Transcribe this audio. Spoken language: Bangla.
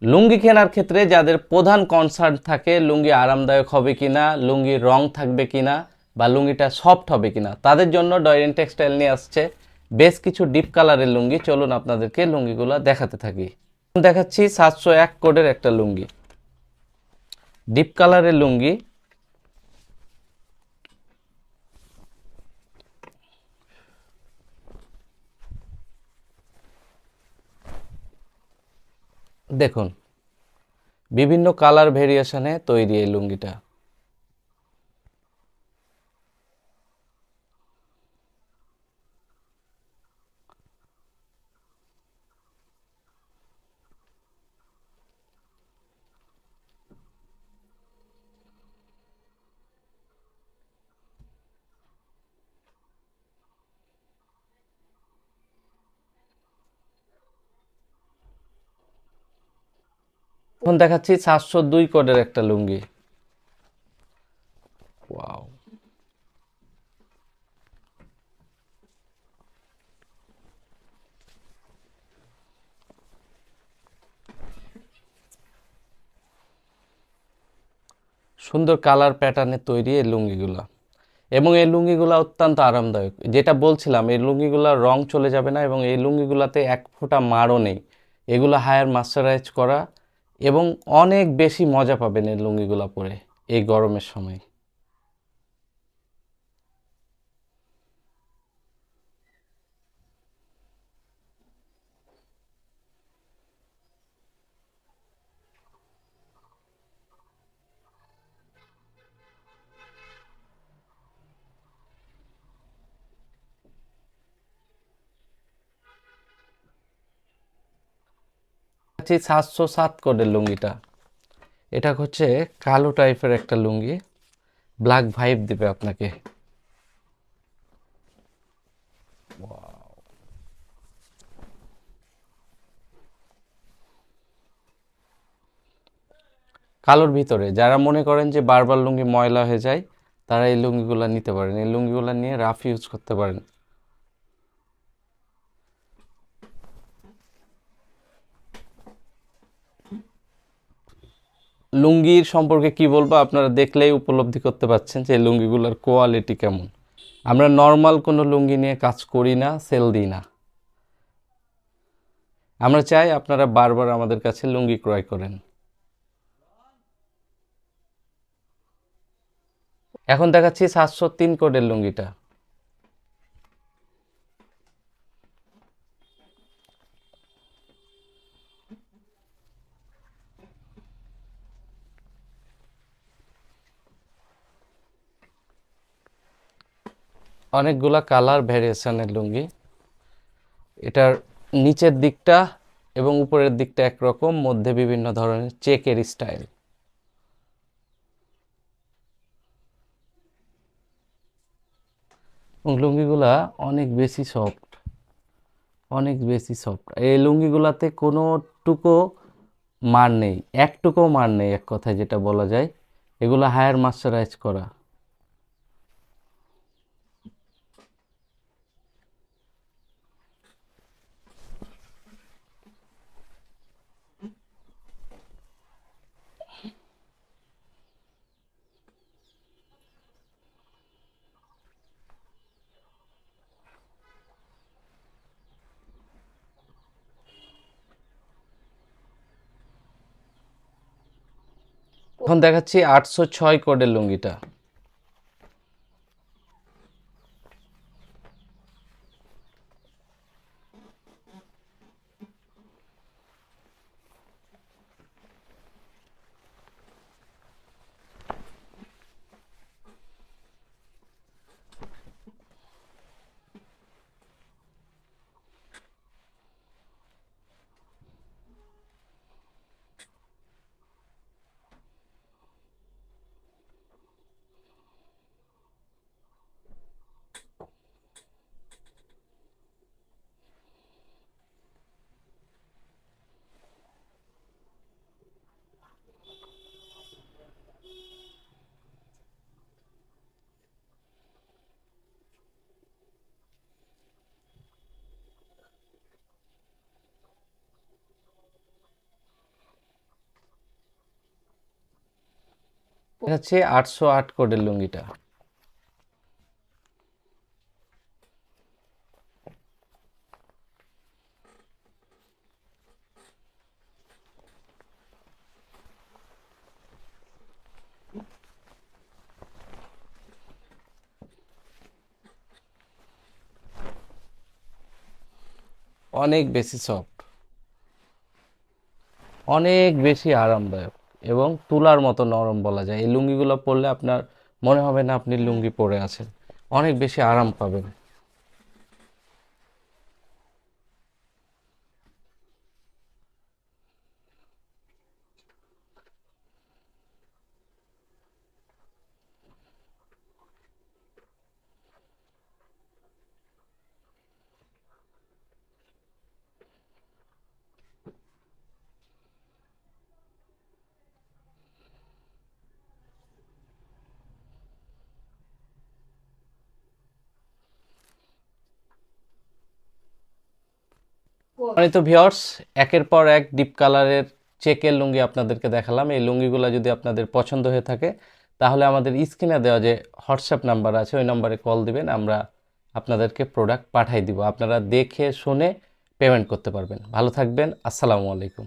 লুঙ্গি কেনার ক্ষেত্রে যাদের প্রধান কনসার্ন থাকে লুঙ্গি আরামদায়ক হবে কিনা, লুঙ্গির রং থাকবে কিনা, বা লুঙ্গিটা সফট হবে কিনা, তাদের জন্য ডয়রেন টেক্সটাইল নিয়ে আসছে বেশ কিছু ডিপ কালারের লুঙ্গি। চলুন আপনাদেরকে লুঙ্গিগুলো দেখাতে থাকি। দেখাচ্ছি 701 কোডের একটা লুঙ্গি, ডিপ কালারের লুঙ্গি। দেখুন বিভিন্ন কালার ভেরিয়েশনে তৈরি এই লুঙ্গিটা। এখন দেখাচ্ছি 702 কোডের একটা লুঙ্গি। ওয়াও, সুন্দর কালার প্যাটার্নে তৈরি এই লুঙ্গিগুলা, এবং এই লুঙ্গিগুলা অত্যন্ত আরামদায়ক। যেটা বলছিলাম, এই লুঙ্গিগুলার রং চলে যাবে না, এবং এই লুঙ্গিগুলাতে এক ফোঁটা মারও নেই। এগুলো হায়ার মাস্টারাইজ করা, এবং অনেক বেশি মজা পাবেন এই লুঙ্গিগুলা পরে এই গরমের সময়। আচ্ছা, 707 কোডের লুঙ্গিটা, এটা হচ্ছে কালো টাইপের একটা লুঙ্গি, ব্ল্যাক ভাইব দিবে আপনাকে। কালোর ভিতরে যারা মনে করেন যে বারবার লুঙ্গি ময়লা হয়ে যায়, তারা এই লুঙ্গিগুলো নিতে পারেন। এই লুঙ্গিগুলো নিয়ে রাফ ইউজ করতে পারেন। লুঙ্গির সম্পর্কে কি বলবো, আপনারা দেখলেই উপলব্ধি করতে পারছেন যে এই লুঙ্গিগুলোর কোয়ালিটি কেমন। আমরা নর্মাল কোনো লুঙ্গি নিয়ে কাজ করি না, সেল দিই না। আমরা চাই আপনারা বারবার আমাদের কাছে লুঙ্গি ক্রয় করেন। এখন দেখাচ্ছি 703 কোডের লুঙ্গিটা। অনেকগুলা কালার ভ্যারিয়েশনের লুঙ্গি। এটার নিচের দিকটা এবং উপরের দিকটা একরকম, মধ্যে বিভিন্ন ধরনের চেকের স্টাইল। এবং লুঙ্গিগুলা অনেক বেশি সফট, অনেক বেশি সফট। এই লুঙ্গিগুলাতে কোনো টুকো মার নেই, একটুকুও মার নেই, এক কথায় যেটা বলা যায়। এগুলো হায়ার মাস্টারাইজ করা। এখন দেখাচ্ছি 806 কোডের লুঙ্গিটা। এটা হচ্ছে 808 কোডের লুঙ্গিটা। অনেক বেশি সফট, অনেক বেশি আরামদায়ক এবং তুলার মতো নরম বলা যায়। এই লুঙ্গিগুলো পরলে আপনার মনে হবে না আপনি লুঙ্গি পরে আছেন, অনেক বেশি আরাম পাবেন। সম্মানিত ভিউয়ার্স, একের পর এক ডিপ কালারের চেকের লুঙ্গি আপনাদেরকে দেখালাম। এই লুঙ্গিগুলো যদি আপনাদের পছন্দ হয়ে থাকে তাহলে আমাদের স্ক্রিনে দেওয়া যে হোয়াটসঅ্যাপ নাম্বার আছে ওই নম্বরে কল দিবেন, আমরা আপনাদেরকে প্রোডাক্ট পাঠিয়ে দিব। আপনারা দেখে শুনে পেমেন্ট করতে পারবেন। ভালো থাকবেন, আসসালামু আলাইকুম।